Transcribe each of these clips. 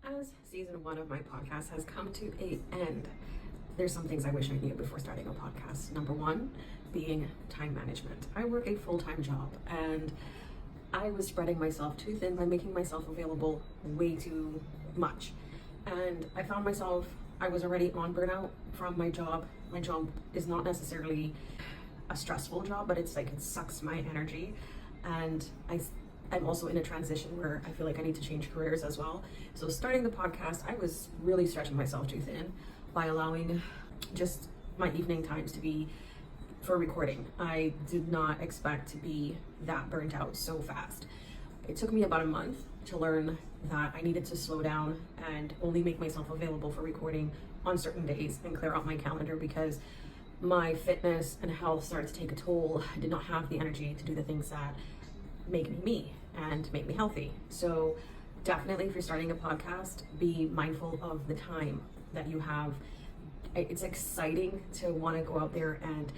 As season 1 of my podcast has come to an end, there's some things I wish I knew before starting a podcast. Number one being time management. I work a full-time job and I was spreading myself too thin by making myself available way too much. And I found myself, I was already on burnout from my job. My job is not necessarily a stressful job, but it's like it sucks my energy. And I'm also in a transition where I feel like I need to change careers as well. So starting the podcast, I was really stretching myself too thin by allowing just my evening times to be for recording. I did not expect to be that burnt out so fast. It took me about a month to learn that I needed to slow down and only make myself available for recording on certain days and clear out my calendar because my fitness and health started to take a toll. I did not have the energy to do the things that make me me and make me healthy. So definitely, if you're starting a podcast, be mindful of the time that you have. It's exciting to want to go out there and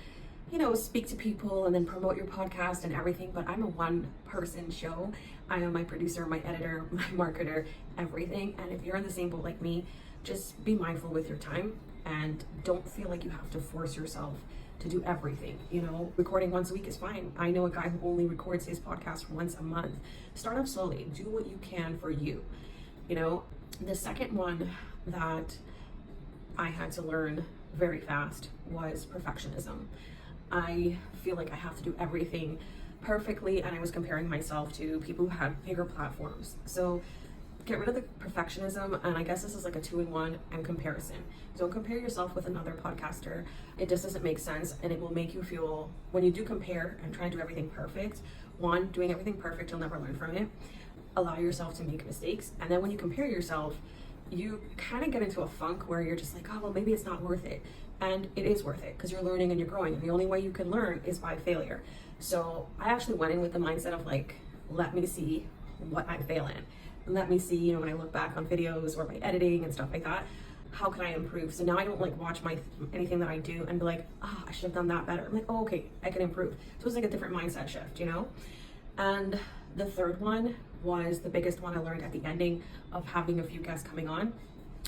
speak to people and then promote your podcast and everything, but I'm a one-person show. I am my producer, my editor, my marketer, everything. And if you're in the same boat like me, just be mindful with your time and don't feel like you have to force yourself to do everything. Recording once a week is fine. I know a guy who only records his podcast once a month. Start off slowly. Do what you can for you. The second one that I had to learn very fast was perfectionism. I feel like I have to do everything perfectly, and I was comparing myself to people who had bigger platforms. So get rid of the perfectionism, and I guess this is like a 2-in-1 and comparison. Don't compare yourself with another podcaster. It just doesn't make sense, and it will make you feel, when you do compare and try to do everything perfect, one, doing everything perfect, you'll never learn from it. Allow yourself to make mistakes, and then when you compare yourself, you kind of get into a funk where you're just like, oh, well, maybe it's not worth it. And it is worth it because you're learning and you're growing, and the only way you can learn is by failure. So I actually went in with the mindset of like, let me see what I fail in. Let me see, when I look back on videos or my editing and stuff like that, how can I improve? So now I don't like watch anything that I do and be like, I should have done that better. I'm like, oh, okay, I can improve. So it's like a different mindset shift, And the third one was the biggest one I learned at the ending of having a few guests coming on,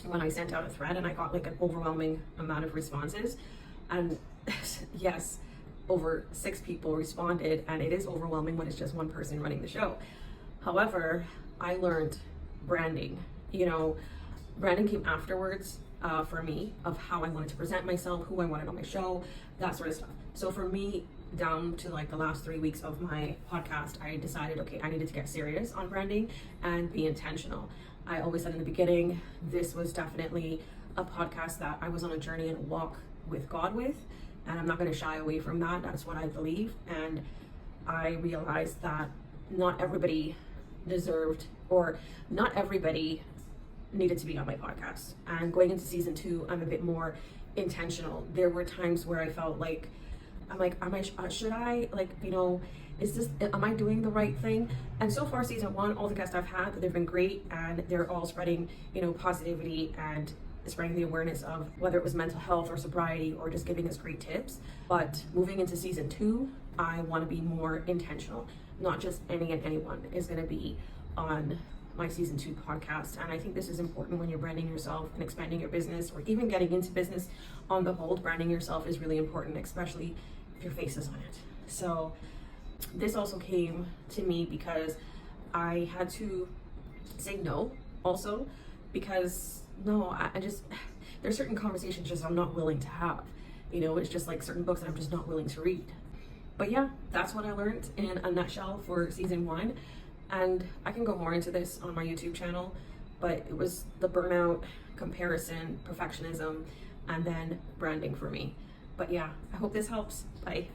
when I sent out a thread and I got like an overwhelming amount of responses. And yes, over 6 people responded, and it is overwhelming when it's just one person running the show. However, I learned branding. Branding came afterwards for me, of how I wanted to present myself, who I wanted on my show, that sort of stuff. So for me, down to like the last 3 weeks of my podcast, I decided, okay, I needed to get serious on branding and be intentional. I always said in the beginning, this was definitely a podcast that I was on a journey and a walk with God with, and I'm not going to shy away from that. That's what I believe. And I realized that not everybody deserved, or not everybody needed to be on my podcast. And going into season 2, I'm a bit more intentional. There were times where I felt like, am I doing the right thing? And so far, season 1, all the guests I've had, they've been great, and they're all spreading, positivity and spreading the awareness of whether it was mental health or sobriety or just giving us great tips. But moving into season 2, I want to be more intentional. Not just any and anyone is going to be on my season 2 podcast. And I think this is important when you're branding yourself and expanding your business, or even getting into business on the whole. Branding yourself is really important, especially if your face is on it. So this also came to me because I had to say no also, because there's certain conversations just I'm not willing to have. It's just like certain books that I'm just not willing to read. But yeah, that's what I learned in a nutshell for season 1. And I can go more into this on my YouTube channel, but it was the burnout, comparison, perfectionism, and then branding for me. But yeah, I hope this helps. Bye.